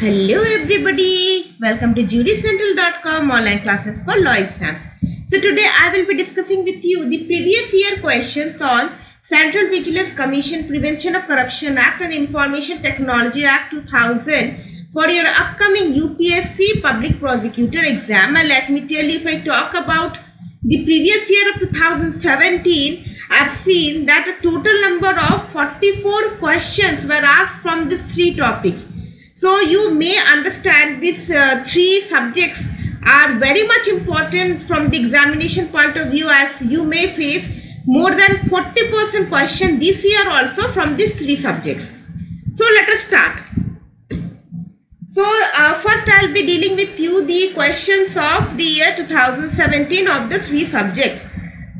Hello everybody, welcome to jurycentral.com online classes for law exams. So today I will be discussing with you the previous year questions on Central Vigilance Commission Prevention of Corruption Act and Information Technology Act 2000 for your upcoming UPSC Public Prosecutor exam. And let me tell you, if I talk about the previous year of 2017, I've seen that a total number of 44 questions were asked from these three topics. So you may understand these three subjects are very much important from the examination point of view, as you may face more than 40% question this year also from these three subjects. So let us start. So first I'll be dealing with you the questions of the year 2017 of the three subjects.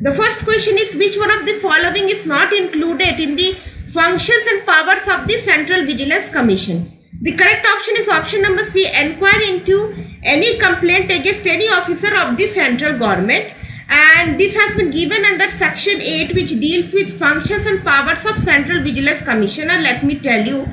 The first question is, which one of the following is not included in the functions and powers of the Central Vigilance Commission? The correct option is option number C, inquire into any complaint against any officer of the central government, and this has been given under section 8, which deals with functions and powers of Central Vigilance Commission. And let me tell you,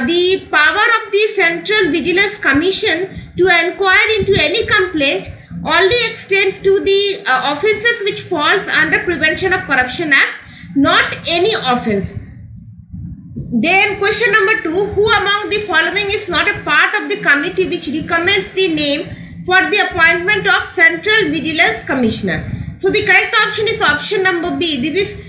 the power of the Central Vigilance Commission to inquire into any complaint only extends to the offences which falls under Prevention of Corruption Act, not any offence. Then question number 2, who among the following is not a part of the committee which recommends the name for the appointment of Central Vigilance Commissioner? So the correct option is option number B. This is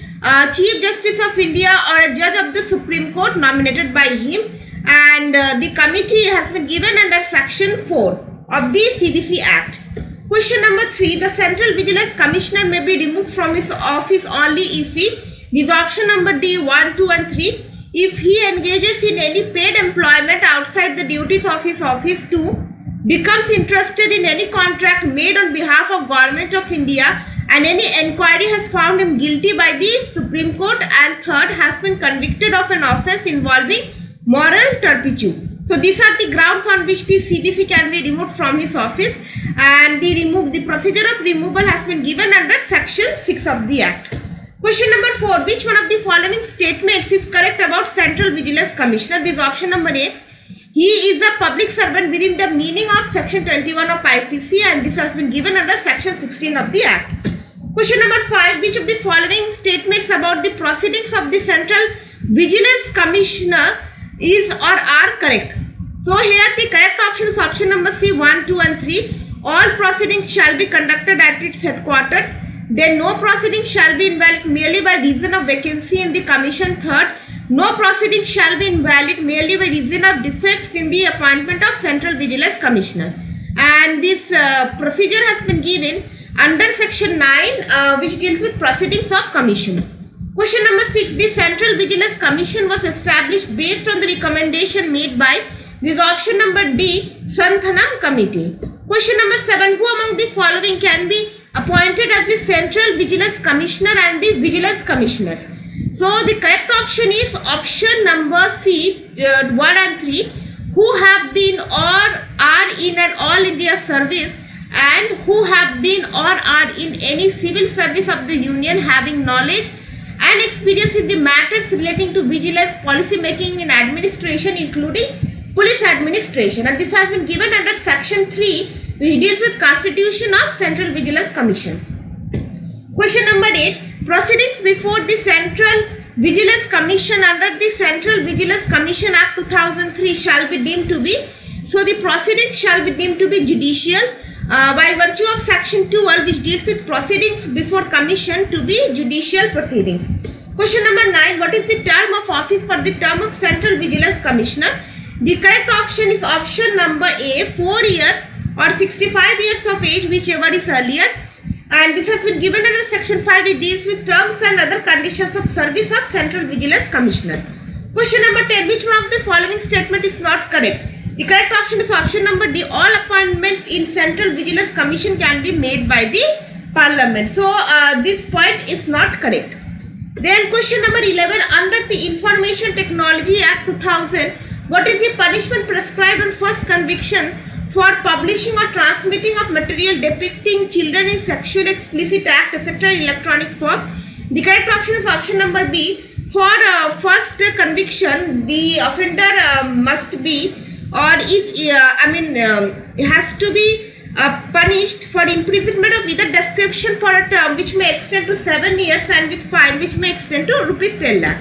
Chief Justice of India or a judge of the Supreme Court nominated by him, and the committee has been given under section 4 of the CVC Act. Question number 3, the Central Vigilance Commissioner may be removed from his office only if he, this is option number D, 1, 2 and 3. If he engages in any paid employment outside the duties of his office, 2, becomes interested in any contract made on behalf of Government of India, and any inquiry has found him guilty by the Supreme Court, and 3rd, has been convicted of an offence involving moral turpitude. So these are the grounds on which the CVC can be removed from his office, and the procedure of removal has been given under section 6 of the Act. Question number 4, which one of the following statements is correct about Central Vigilance Commissioner? This is option number A. He is a public servant within the meaning of section 21 of IPC, and this has been given under section 16 of the Act. Question number 5, which of the following statements about the proceedings of the Central Vigilance Commissioner is or are correct? So here the correct option is option number C, 1, 2 and 3. All proceedings shall be conducted at its headquarters. Then no proceedings shall be invalid merely by reason of vacancy in the commission. 3rd, no proceedings shall be invalid merely by reason of defects in the appointment of Central Vigilance Commissioner. And this procedure has been given under section 9, which deals with proceedings of commission. Question number 6, the Central Vigilance Commission was established based on the recommendation made by this option number D, Santhanam Committee. Question number 7, who among the following can be appointed as the Central Vigilance Commissioner and the Vigilance Commissioners? So the correct option is option number C, 1 and 3, who have been or are in an all India service, and who have been or are in any civil service of the Union, having knowledge and experience in the matters relating to vigilance, policy making and administration, including police administration. And this has been given under section 3, which deals with Constitution of Central Vigilance Commission. Question number 8, proceedings before the Central Vigilance Commission under the Central Vigilance Commission Act 2003 shall be deemed to be, so the proceedings shall be deemed to be judicial by virtue of section 12, which deals with proceedings before commission, to be judicial proceedings. Question number 9, what is the term of office for the term of Central Vigilance Commissioner? The correct option is option number A, 4 years or 65 years of age, whichever is earlier, and this has been given under section 5. It deals with terms and other conditions of service of Central Vigilance Commissioner. Question number 10, which one of the following statement is not correct? The correct option is option number D, all appointments in Central Vigilance Commission can be made by the Parliament. So this point is not correct. Then question number 11, under the Information Technology Act 2000, what is the punishment prescribed on first conviction for publishing or transmitting of material depicting children in sexual explicit act, etc. in electronic form? The correct option is option number B. For first conviction, the offender must be or is has to be punished for imprisonment of either description for a term which may extend to 7 years and with fine which may extend to rupees 10 lakh.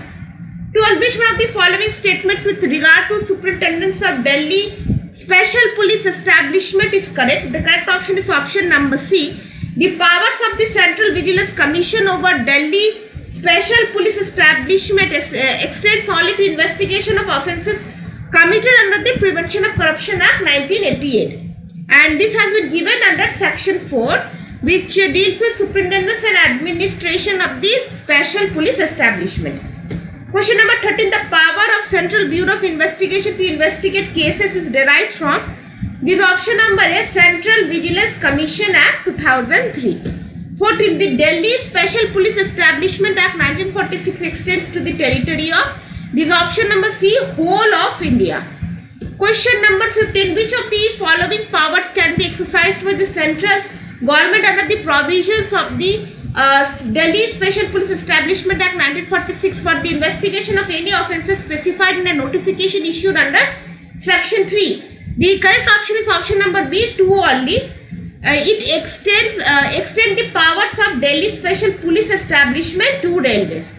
To on which one of the following statements with regard to superintendents of Delhi Special Police Establishment is correct? The correct option is option number C. The powers of the Central Vigilance Commission over Delhi Special Police Establishment extends only to investigation of offences committed under the Prevention of Corruption Act 1988. And this has been given under section 4, which deals with superintendence and administration of the Special Police Establishment. Question number 13. The power of Central Bureau of Investigation to investigate cases is derived from this option number A, Central Vigilance Commission Act 2003. 14. The Delhi Special Police Establishment Act 1946 extends to the territory of this option number C, whole of India. Question number 15. Which of the following powers can be exercised by the central government under the provisions of the Delhi Special Police Establishment Act 1946 for the investigation of any offences specified in a notification issued under section 3? The correct option is option number B, 2 only. It extends the powers of Delhi Special Police Establishment to railways.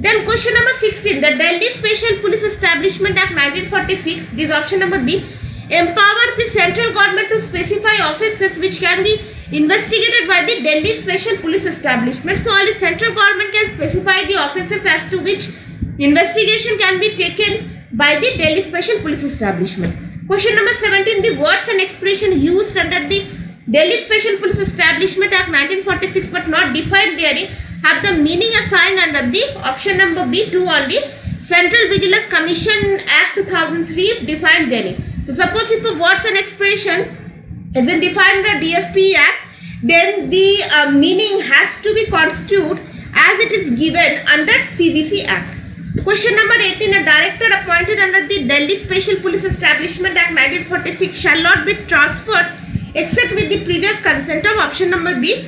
Then question number 16. The Delhi Special Police Establishment Act 1946, this option number B, empowers the central government to specify offences which can be investigated by the Delhi Special Police Establishment. So only central government can specify the offences as to which investigation can be taken by the Delhi Special Police Establishment. Question number 17. The words and expression used under the Delhi Special Police Establishment Act 1946 but not defined therein have the meaning assigned under the option number B, 2 only. Central Vigilance Commission Act 2003 defined therein. So suppose if a words and expression isn't defined under DSP Act, then the meaning has to be constituted as it is given under CVC Act. Question number 18. A director appointed under the Delhi Special Police Establishment Act 1946 shall not be transferred except with the previous consent of option number B,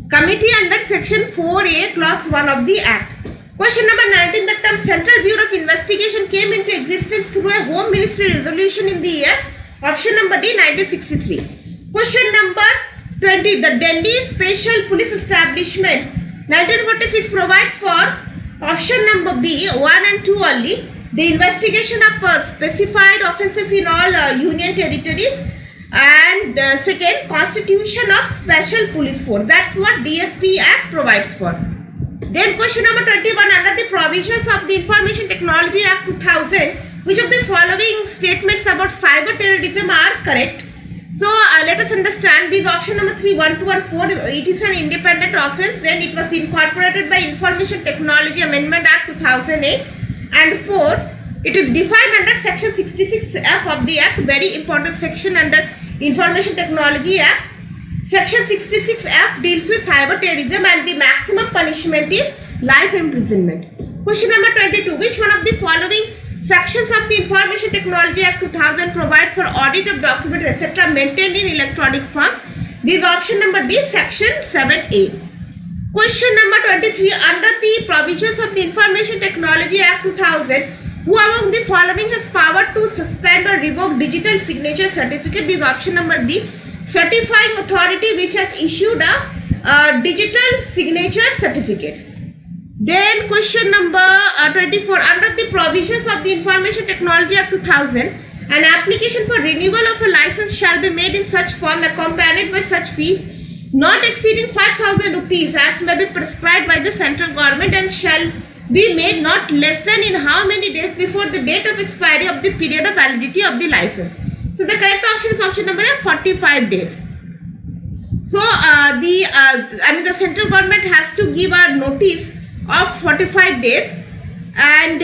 committee under section 4A clause 1 of the Act. Question number 19. The term Central Bureau of Investigation came into existence through a Home Ministry resolution in the year option number D, 1963. Question number 20. The Delhi Special Police Establishment 1946 provides for option number B, 1 and 2 only, the investigation of specified offences in all union territories, and second, constitution of special police force. That's what DSP Act provides for. Then question number 21. Under the provisions of the Information Technology Act 2000, which of the following statements about cyber terrorism are correct? So let us understand these option number 3, 1, 2 and 4. It is an independent offence. Then it was incorporated by Information Technology Amendment Act 2008. And 4, it is defined under section 66F of the Act, very important section under Information Technology Act. Section 66F deals with cyber terrorism and the maximum punishment is life imprisonment. Question number 22. Which one of the following sections of the Information Technology Act 2000 provides for audit of documents etc. maintained in electronic form? This is option number D, section 7A. Question number 23. Under the provisions of the Information Technology Act 2000, who among the following has power to suspend or revoke digital signature certificate? This is option number D, certifying authority which has issued a digital signature certificate. Then question number 24. Under the provisions of the Information Technology Act 2000, an application for renewal of a license shall be made in such form accompanied by such fees not exceeding 5,000 rupees as may be prescribed by the central government and shall be made not less than in how many days before the date of expiry of the period of validity of the license. So the correct option is option number A, 45 days. So the central government has to give a notice of 45 days and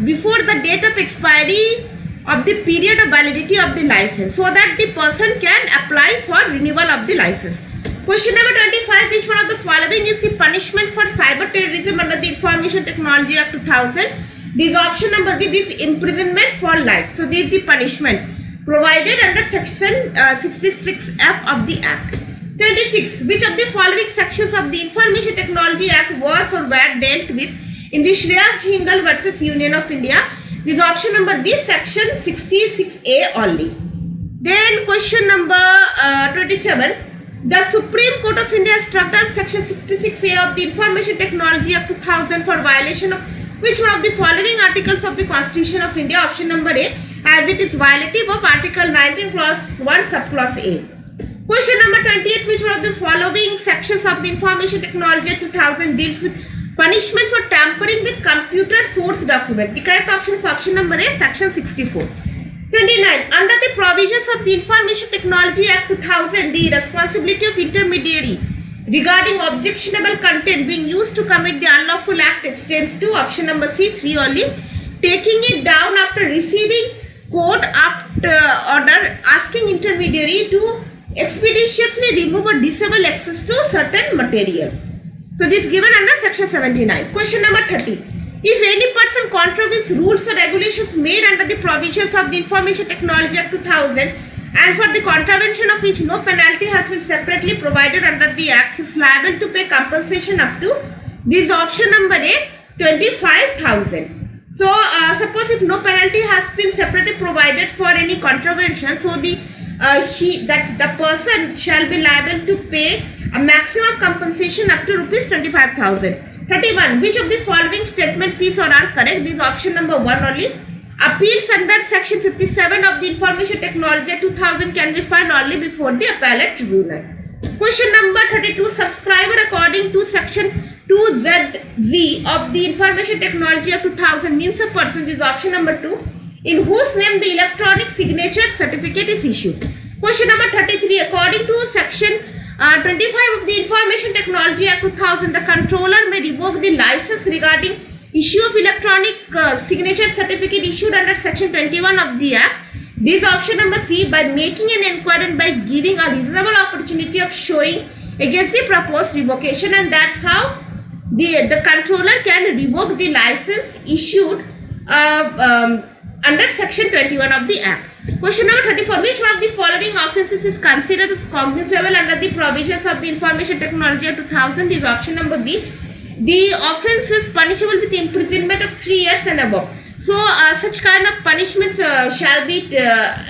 before the date of expiry of the period of validity of the license so that the person can apply for renewal of the license. Question number 25. Which one of the following is the punishment for cyber terrorism under the Information Technology Act 2000? This option number B, this imprisonment for life. So this is the punishment provided under section 66F of the Act. 26. Which of the following sections of the Information Technology Act was or were dealt with in the Shreyas Hingal versus Union of India? This This is option number B, section 66A only. Then question number 27. The Supreme Court of India has struck down section 66A of the Information Technology Act 2000 for violation of which one of the following articles of the Constitution of India? Option number A, as it is violative of Article 19 clause 1 subclause A. Question number 28. Which one of the following sections of the Information Technology Act 2000 deals with punishment for tampering with computer source documents? The correct option is option number A, section 64. 29. Under the provisions of the Information Technology Act 2000, the responsibility of intermediary regarding objectionable content being used to commit the unlawful act extends to option number C, 3 only. Taking it down after receiving court order asking intermediary to expeditiously remove or disable access to certain material. So this is given under section 79. Question number 30. If any person contravenes rules or regulations made under the provisions of the Information Technology Act 2000 and for the contravention of which no penalty has been separately provided under the Act, is liable to pay compensation up to this option number A, 25,000. So suppose if no penalty has been separately provided for any contravention, so the person shall be liable to pay a maximum compensation up to rupees 25,000. 31. Which of the following statements is or are correct? This is option number 1 only. Appeals under section 57 of the Information Technology Act 2000 can be filed only before the appellate tribunal. Question number 32. Subscriber according to section 2ZZ of the Information Technology Act 2000 means a person. This is option number 2. In whose name the electronic signature certificate is issued. Question number 33. According to section 25 of the Information Technology Act 2000, the controller may revoke the license regarding issue of electronic signature certificate issued under section 21 of the Act. This is option number C, by making an inquiry and by giving a reasonable opportunity of showing against the proposed revocation, and that's how the controller can revoke the license issued under section 21 of the Act. Question number 34. Which one of the following offences is considered as cognizable under the provisions of the Information Technology Act 2000? Is option number B. The offence is punishable with imprisonment of 3 years and above. So, such kind of punishments shall be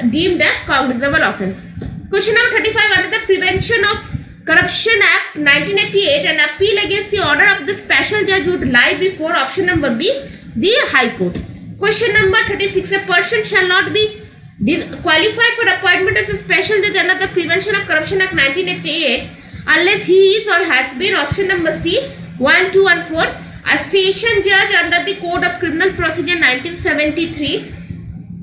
deemed as cognizable offence. Question number 35. Under the Prevention of Corruption Act 1988, an appeal against the order of the special judge would lie before option number B, the High Court. Question number 36. A person shall not be qualified for appointment as a special judge under the Prevention of Corruption Act 1988 unless he is or has been option number C, 1, 2 and 4, a session judge under the Code of Criminal Procedure 1973,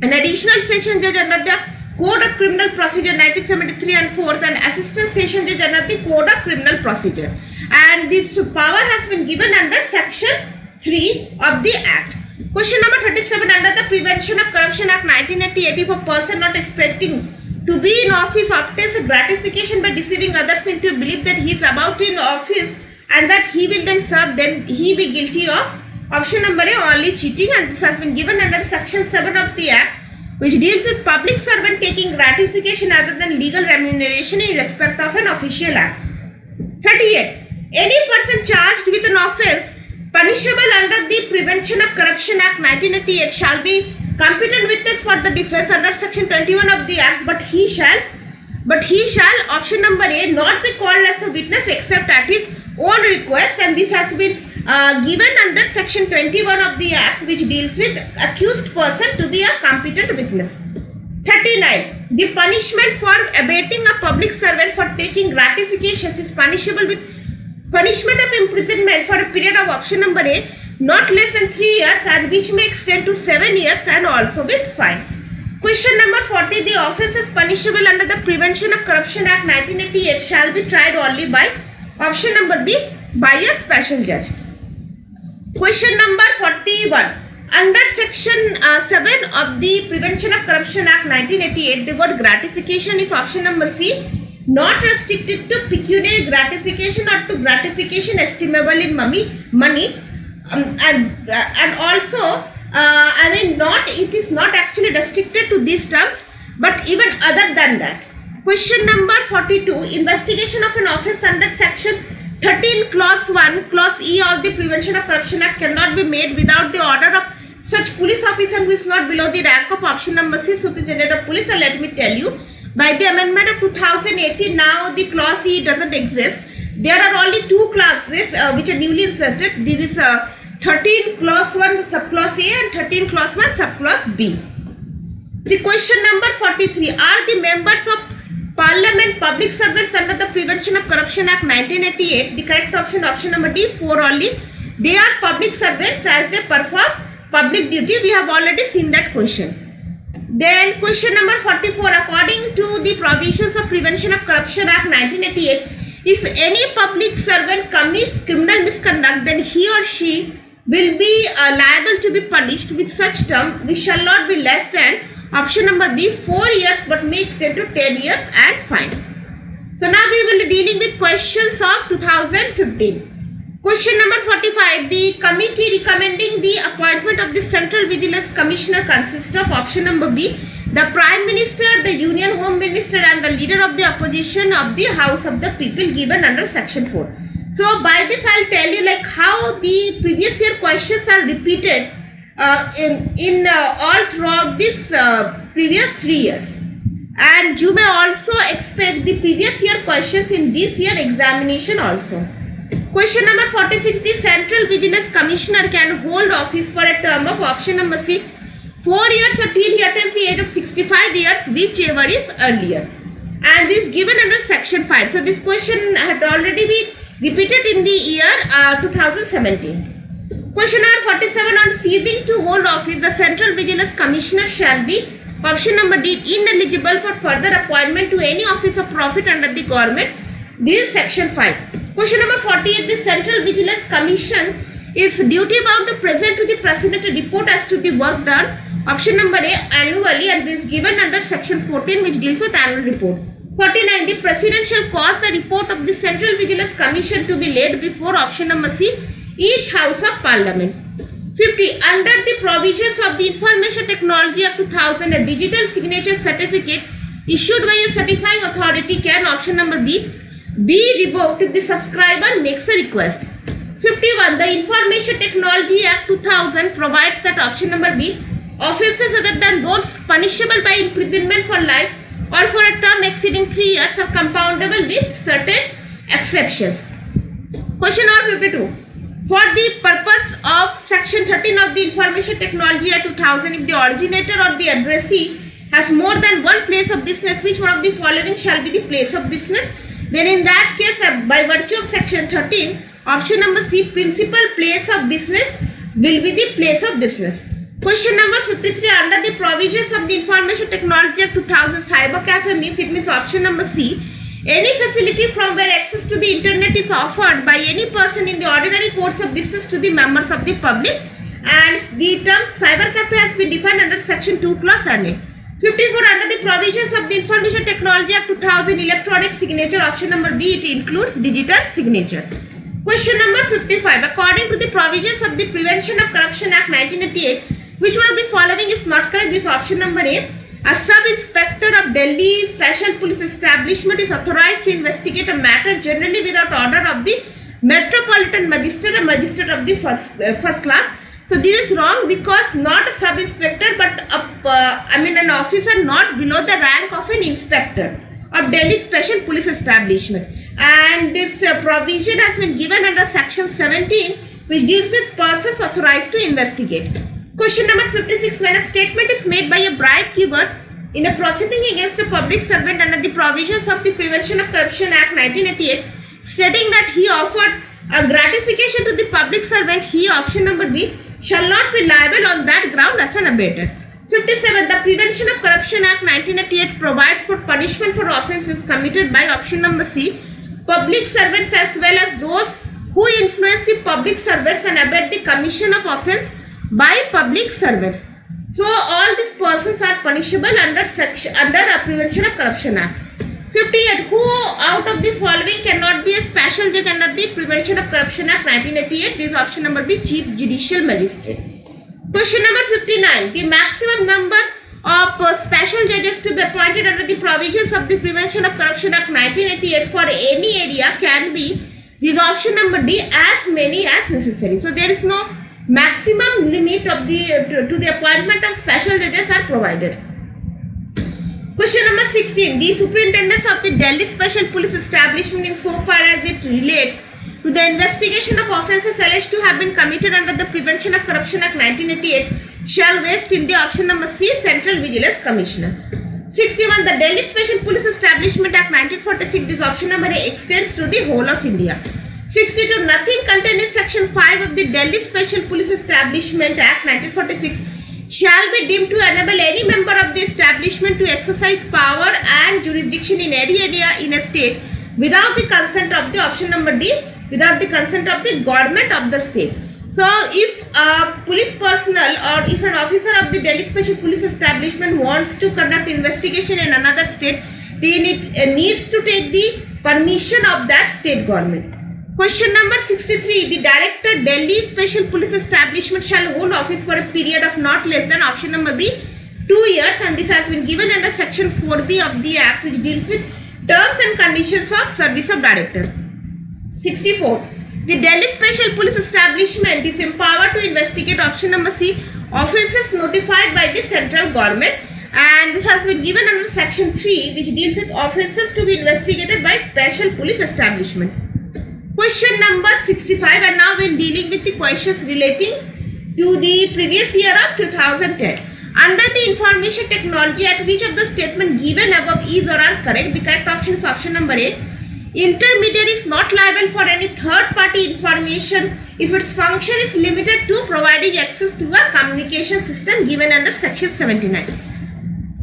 an additional session judge under the Code of Criminal Procedure 1973 and 4th, an assistant session judge under the Code of Criminal Procedure. And this power has been given under section 3 of the Act. Question number 37. Under the Prevention of Corruption Act 1988, if a person not expecting to be in office obtains a gratification by deceiving others into a belief that he is about to in office and that he will then serve, then he be guilty of option number A, only cheating, and this has been given under section 7 of the Act, which deals with public servant taking gratification other than legal remuneration in respect of an official act. 38. Any person charged with an offence punishable under the Prevention of Corruption Act 1988 shall be competent witness for the defence under section 21 of the Act, but he shall option number A, not be called as a witness except at his own request, and this has been given under section 21 of the Act, which deals with accused person to be a competent witness. 39. The punishment for abating a public servant for taking gratifications is punishable with punishment of imprisonment for a period of option number A, not less than 3 years, and which may extend to 7 years, and also with fine. Question number 40. The offence is punishable under the Prevention of Corruption Act 1988 shall be tried only by option number B, by a special judge. Question number 41. Under section 7 of the Prevention of Corruption Act 1988, the word gratification is option number C, not restricted to pecuniary gratification or to gratification estimable in money, and also it is not actually restricted to these terms, but even other than that. Question number 42. Investigation of an offence under section 13 clause 1 clause E of the Prevention of Corruption Act cannot be made without the order of such police officer who is not below the rank of option number C, superintendent of police. And let me tell you, by the amendment of 2018, now the clause E doesn't exist. There are only two clauses which are newly inserted. This is 13 clause 1 subclause A and 13 clause 1 subclause B. The question number 43. Are the members of Parliament public servants under the Prevention of Corruption Act 1988? The correct option, option number D, 4 only. They are public servants as they perform public duty. We have already seen that question. Then question number 44. According to the provisions of Prevention of Corruption Act 1988, if any public servant commits criminal misconduct, then he or she will be liable to be punished with such term which shall not be less than option number B, 4 years, but may extend to 10 years and fine. So now we will be dealing with questions of 2015. Question number 45. The committee recommending the appointment of the Central Vigilance Commissioner consists of option number B, the Prime Minister, the Union Home Minister, and the Leader of the Opposition of the House of the People, given under section 4. So by this I'll tell you like how the previous year questions are repeated in all throughout this previous 3 years. And you may also expect the previous year questions in this year examination also. Question number 46. The Central Vigilance Commissioner can hold office for a term of option number C, 4 years or till he attains the age of 65 years, whichever is earlier. And this given under section 5. So this question had already been repeated in the year 2017. Question number 47. On ceasing to hold office, the Central Vigilance Commissioner shall be option number D, ineligible for further appointment to any office of profit under the government. This is section 5. Question number 48. The Central Vigilance Commission is duty bound to present to the President a report as to the work done. Option number A, annually, and this is given under section 14, which deals with annual report. 49. The President shall cause the report of the Central Vigilance Commission to be laid before option number C, each House of Parliament. 50. Under the provisions of the Information Technology Act 2000, a digital signature certificate issued by a certifying authority can, option number B, be revoked if the subscriber makes a request. 51. The Information Technology Act 2000 provides that option number B, offences other than those punishable by imprisonment for life or for a term exceeding 3 years are compoundable with certain exceptions. Question number 52. For the purpose of section 13 of the Information Technology Act 2000, if the originator or the addressee has more than one place of business, which one of the following shall be the place of business? Then in that case, by virtue of section 13, option number C, principal place of business will be the place of business. Question number 53. Under the provisions of the Information Technology Act 2000, cyber cafe means, it means option number C, any facility from where access to the internet is offered by any person in the ordinary course of business to the members of the public, and the term cyber cafe has been defined under section 2 clause NA. 54. Under the provisions of the Information Technology Act 2000, electronic signature, option number B, it includes digital signature. Question number 55. According to the provisions of the Prevention of Corruption Act 1988, which one of the following is not correct? This option number A. A sub-inspector of Delhi Special Police Establishment is authorized to investigate a matter generally without order of the Metropolitan Magistrate or Magistrate of the first class. So this is wrong, because not a sub-inspector but an officer not below the rank of an inspector of Delhi Special Police Establishment. And this provision has been given under section 17, which deals with persons authorized to investigate. Question number 56. When a statement is made by a bribe giver in a proceeding against a public servant under the provisions of the Prevention of Corruption Act 1988, stating that he offered a gratification to the public servant, he, option number B, shall not be liable on that ground as an abater. 57. The Prevention of Corruption Act 1988 provides for punishment for offences committed by option number C, public servants as well as those who influence the public servants and abet the commission of offence by public servants. So all these persons are punishable under a Prevention of Corruption Act. 58. Who out of the following cannot be a special judge under the Prevention of Corruption Act 1988? This is option number B, Chief Judicial Magistrate. Question number 59. The maximum number of special judges to be appointed under the provisions of the Prevention of Corruption Act 1988 for any area can be, this is option number D, as many as necessary. So there is no maximum limit of the to the appointment of special judges are provided. Question number 16. The superintendence of the Delhi Special Police Establishment, in so far as it relates to the investigation of offences alleged to have been committed under the Prevention of Corruption Act 1988, shall vest in the option number C, Central Vigilance Commissioner. 61. The Delhi Special Police Establishment Act 1946, this option number A, extends to the whole of India. 62. Nothing contained in section 5 of the Delhi Special Police Establishment Act 1946 shall be deemed to enable any member of the establishment to exercise power and jurisdiction in any area in a state without the consent of the option number D, without the consent of the government of the state. So if a police personnel or if an officer of the Delhi Special Police Establishment wants to conduct investigation in another state, they needs to take the permission of that state government. Question number 63. The Director, Delhi Special Police Establishment shall hold office for a period of not less than option number B, 2 years, and this has been given under section 4B of the Act, which deals with terms and conditions of service of Director. 64. The Delhi Special Police Establishment is empowered to investigate option number C, offences notified by the central government, and this has been given under section 3, which deals with offences to be investigated by Special Police Establishment. Question number 65, and now we are dealing with the questions relating to the previous year of 2010. Under the information technology, at which of the statement given above is or are correct? The correct option is option number A. Intermediary is not liable for any third party information if its function is limited to providing access to a communication system given under section 79.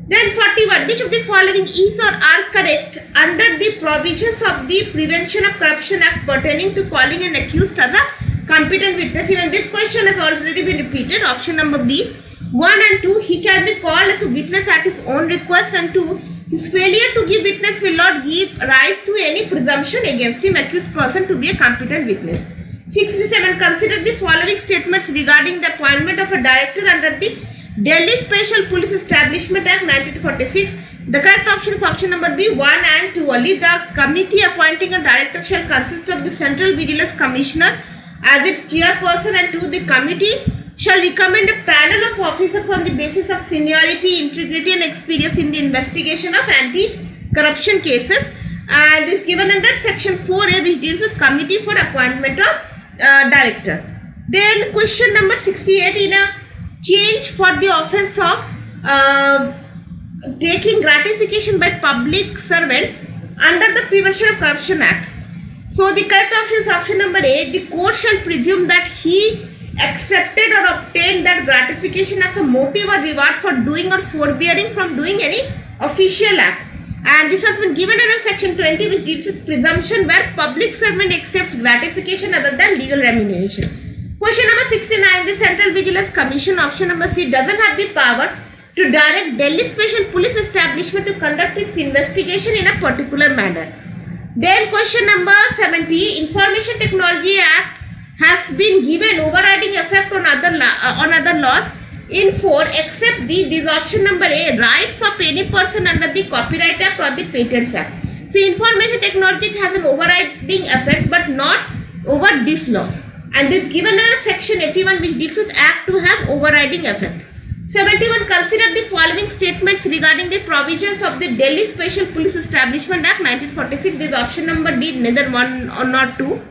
Then 41. Which of the following is or are correct under the provisions of the Prevention of Corruption Act pertaining to calling an accused as a competent witness? Even this question has already been repeated. Option number B. 1 and 2. He can be called as a witness at his own request, and 2. His failure to give witness will not give rise to any presumption against him, accused person, to be a competent witness. 67. Consider the following statements regarding the appointment of a director under the Delhi Special Police Establishment Act 1946. The correct option is option number B, 1 and 2 only. The committee appointing a director shall consist of the Central Vigilance Commissioner as its chairperson, and 2. The committee shall recommend a panel of officers on the basis of seniority, integrity and experience in the investigation of anti-corruption cases, and this given under section 4A, which deals with committee for appointment of director. Then question number 68. In a change for the offence of taking gratification by public servant under the Prevention of Corruption Act. So the correct option is option number A. The court shall presume that he accepted or obtained that gratification as a motive or reward for doing or forbearing from doing any official act, and this has been given under section 20, which deals with presumption where public servant accepts gratification other than legal remuneration. Question number 69. The Central Vigilance Commission, option number C, doesn't have the power to direct Delhi Special Police Establishment to conduct its investigation in a particular manner. Then question number 70. Information Technology Act has been given overriding effect on other laws in 4 except this option number A, rights of any person under the Copyright Act or the Patents Act. So information technology has an overriding effect but not over these laws, and this given under section 81, which deals with Act to have overriding effect. 71. Consider the following statements regarding the provisions of the Delhi Special Police Establishment Act 1946. This is option number D, neither 1 or not 2.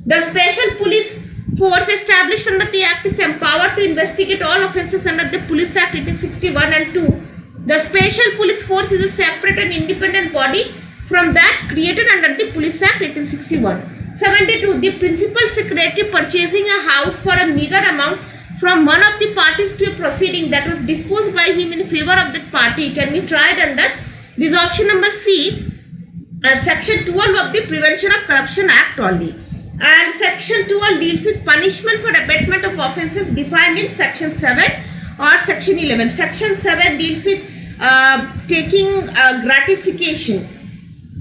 The Special Police Force established under the Act is empowered to investigate all offences under the Police Act 1861, and 2. The Special Police Force is a separate and independent body from that created under the Police Act 1861. 72. The principal secretary purchasing a house for a meagre amount from one of the parties to a proceeding that was disposed by him in favor of that party can be tried under this option number C, section 12 of the Prevention of Corruption Act only. And section 12 deals with punishment for abatement of offences defined in section 7 or section 11. Section 7 deals with taking gratification.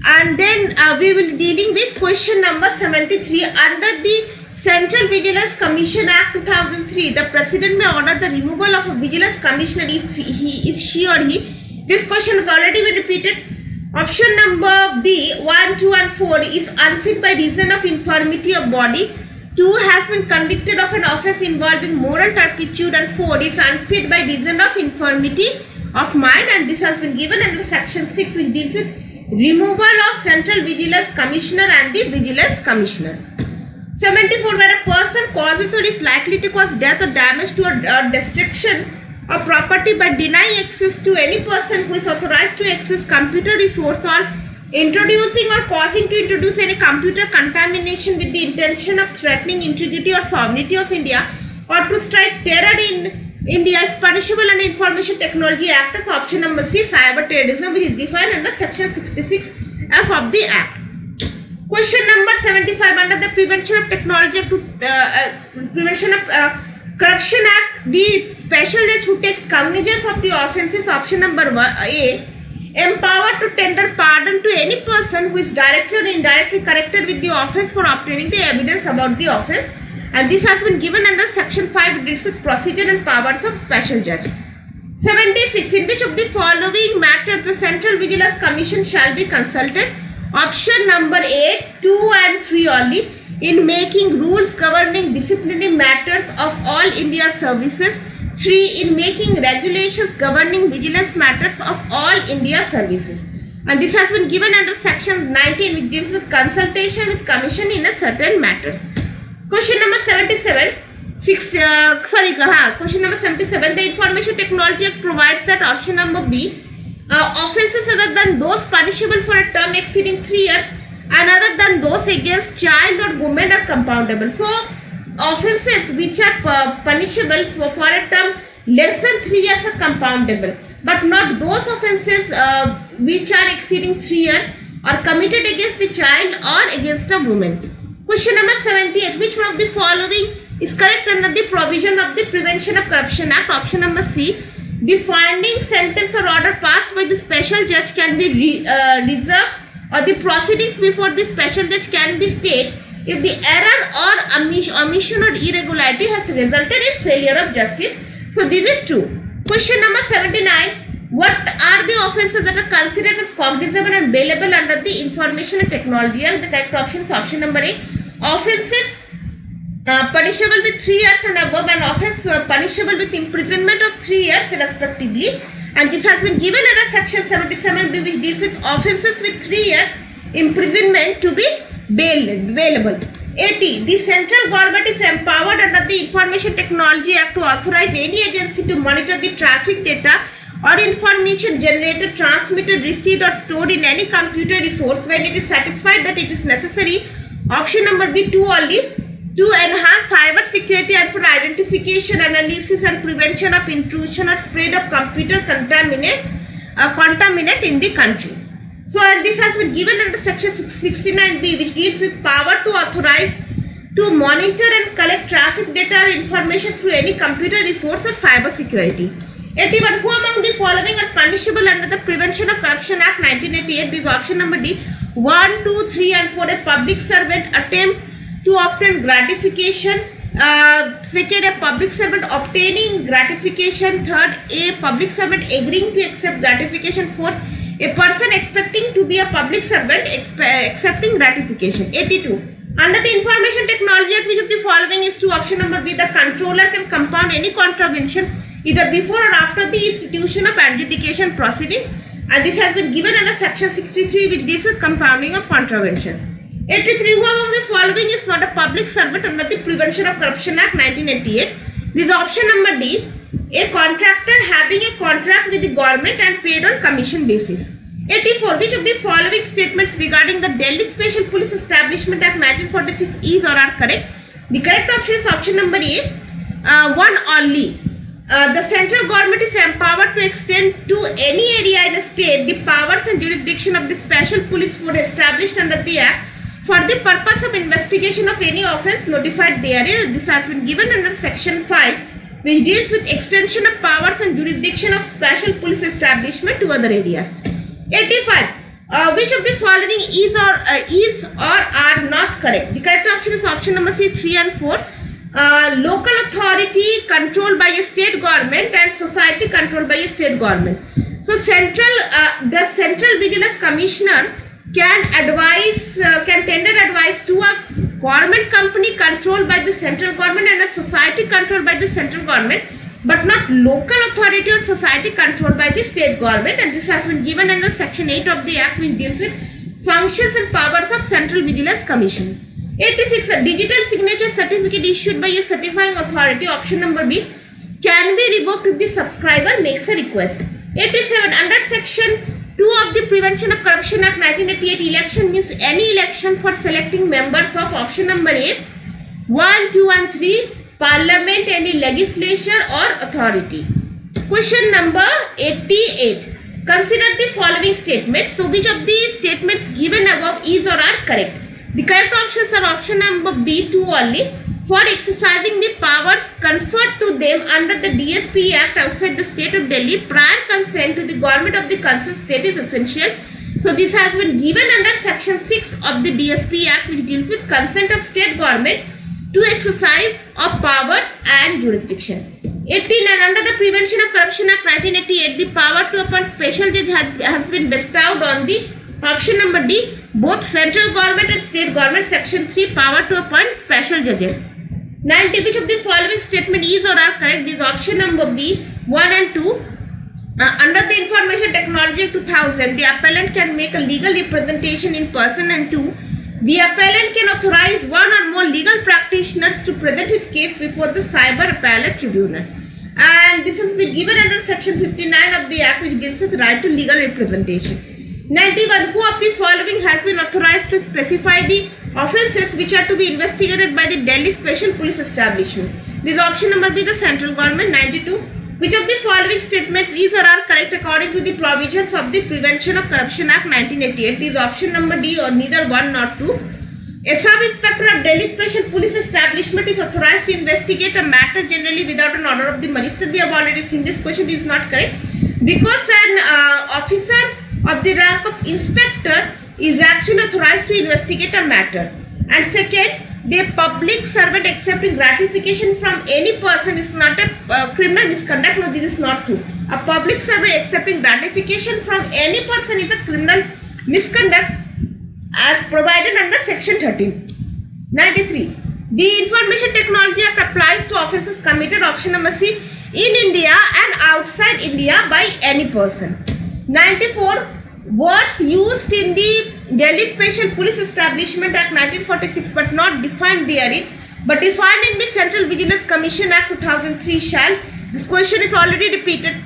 And then we will be dealing with question number 73. Under the Central Vigilance Commission Act 2003, the President may order the removal of a Vigilance Commissioner if she or he. This question has already been repeated. Option number B, 1, 2 and 4 is unfit by reason of infirmity of body 2 has been convicted of an offence involving moral turpitude, and 4 is unfit by reason of infirmity of mind, and this has been given under section 6, which deals with removal of Central Vigilance Commissioner and the Vigilance Commissioner. 74, where a person causes or is likely to cause death or damage to or destruction of property by denying access to any person who is authorized to access computer resource, or introducing or causing to introduce any computer contamination with the intention of threatening integrity or sovereignty of India, or to strike terror in India, is punishable under Information Technology Act as option number C, cyber terrorism, which is defined under section 66F of the Act. Question number 75, under the Prevention of Technology Prevention of Corruption Act, the special judge who takes cognizance of the offences, option number A, empowered to tender pardon to any person who is directly or indirectly connected with the offence for obtaining the evidence about the offence, and this has been given under section 5, it deals with procedure and powers of special judge. 76, in which of the following matters the Central Vigilance Commission shall be consulted? Option number A, 2 and 3 only, in making rules governing disciplinary matters of all India services. 3, in making regulations governing vigilance matters of all India services. And this has been given under section 19, which deals with consultation with commission in a certain matters. Question number 77. Question number 77. The Information Technology Act provides that option number B, offences other than those punishable for a term exceeding 3 years and other than those against child or women are compoundable. So, offences which are punishable for a term less than 3 years are compoundable, but not those offences which are exceeding 3 years are committed against the child or against a woman. Question number 78. Which one of the following is correct under the provision of the Prevention of Corruption Act? Option number C. The finding, sentence or order passed by the special judge can be reserved, or the proceedings before the special judge can be stayed if the error or omission or irregularity has resulted in failure of justice. So this is true. Question number 79. What are the offences that are considered as cognizable and bailable under the Information and Technology Act? The correct option is option number A. Offences punishable with 3 years and above, and offence punishable with imprisonment of 3 years respectively, and this has been given under section 77B, which deals with offences with 3 years imprisonment to be bailable. 80. The central government is empowered under the Information Technology Act to authorize any agency to monitor the traffic data or information generated, transmitted, received or stored in any computer resource when it is satisfied that it is necessary. Option number B, 2 only, to enhance cyber security and for identification, analysis and prevention of intrusion or spread of computer contaminant in the country. So, and this has been given under section 69B, which deals with power to authorize to monitor and collect traffic data or information through any computer resource or cyber security. 81. Who among the following are punishable under the Prevention of Corruption Act 1988? This is option number D. 1, 2, 3 and 4. A public servant attempt to obtain gratification. Second, a public servant obtaining gratification. Third, a public servant agreeing to accept gratification. Fourth, a person expecting to be a public servant accepting gratification. 82. Under the Information Technology Act, which of the following is true? Option number B. The controller can compound any contravention either before or after the institution of adjudication proceedings, and this has been given under section 63, which deals with compounding of contraventions. 83. Who among the following is not a public servant under the Prevention of Corruption Act 1988? This is option number D. A contractor having a contract with the government and paid on commission basis. 84. Which of the following statements regarding the Delhi Special Police Establishment Act 1946 is or are correct? The correct option is option number A. 1 only. The central government is empowered to extend to any area in a state the powers and jurisdiction of the special police force established under the Act for the purpose of investigation of any offence notified therein. This has been given under section 5, which deals with extension of powers and jurisdiction of special police establishment to other areas. 85. Which of the following is or are not correct? The correct option is option number C, 3 and 4. Local authority controlled by a state government and society controlled by a state government. So, the Central Vigilance Commissioner can tender advice to a government company controlled by the central government and a society controlled by the central government, but not local authority or society controlled by the state government, and this has been given under section 8 of the act, which deals with functions and powers of Central Vigilance Commission. 86. A digital signature certificate issued by a certifying authority, option number B, can be revoked if the subscriber makes a request. 87. Under section 2 of the Prevention of Corruption Act 1988, election means any election for selecting members of, option number A, 1, 2 and 3, Parliament, any legislature or authority. Question number 88. Consider the following statements. So, which of these statements given above is or are correct? The correct options are option number B, 2 only. For exercising the powers conferred to them under the DSP Act outside the state of Delhi, prior consent to the government of the concerned state is essential. So, this has been given under section 6 of the DSP Act, which deals with consent of state government to exercise of powers and jurisdiction. 89. Under the Prevention of Corruption Act 1988, the power to appoint special judge has been bestowed on the, option number D, both central government and state government, section 3, power to appoint special judges. 90. Which of the following statement is or are correct? This is option number B, 1 and 2. Under the Information Technology Act 2000, the appellant can make a legal representation in person, and 2, the appellant can authorize one or more legal practitioners to present his case before the Cyber Appellate Tribunal. And this has been given under section 59 of the Act, which gives us the right to legal representation. 91. Who of the following has been authorized to specify the offences which are to be investigated by the Delhi Special Police Establishment? This is option number B, the central government. 92. Which of the following statements is or are correct according to the provisions of the Prevention of Corruption Act 1988? This is option number D, or neither 1 nor 2. A sub-inspector of Delhi Special Police Establishment is authorized to investigate a matter generally without an order of the magistrate. We have already seen this question. This is not correct, because an officer of the rank of inspector is actually authorized to investigate a matter. And second, the public servant accepting gratification from any person is not a criminal misconduct. No, this is not true. A public servant accepting gratification from any person is a criminal misconduct as provided under section 13. 93. The Information Technology Act applies to offences committed, option number C, in India and outside India by any person. 94. Words used in the Delhi Special Police Establishment Act 1946 but not defined therein, but defined in the Central Vigilance Commission Act 2003 shall, this question is already repeated,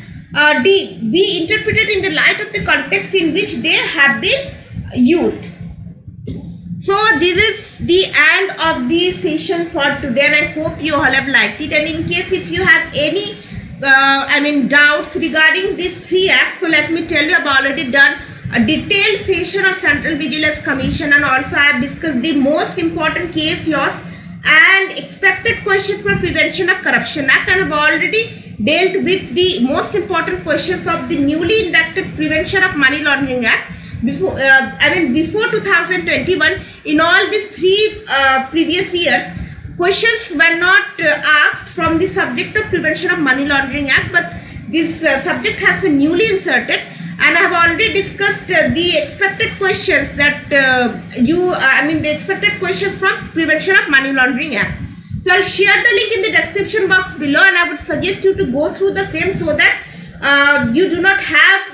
D, be interpreted in the light of the context in which they have been used. So this is the end of the session for today, and I hope you all have liked it. And in case if you have any doubts regarding these three acts, so let me tell you, I've already done a detailed session of Central Vigilance Commission, and also I have discussed the most important case laws and expected questions for Prevention of Corruption Act, and I've already dealt with the most important questions of the newly enacted Prevention of Money Laundering Act before 2021. In all these three previous years, questions were not asked from the subject of Prevention of Money Laundering Act, but this subject has been newly inserted, and I have already discussed the expected questions that the expected questions from Prevention of Money Laundering Act. So I'll share the link in the description box below, and I would suggest you to go through the same so that you do not have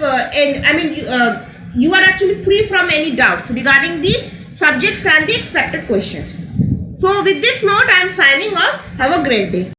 you are actually free from any doubts regarding the subjects and the expected questions. So with this note, I am signing off. Have a great day.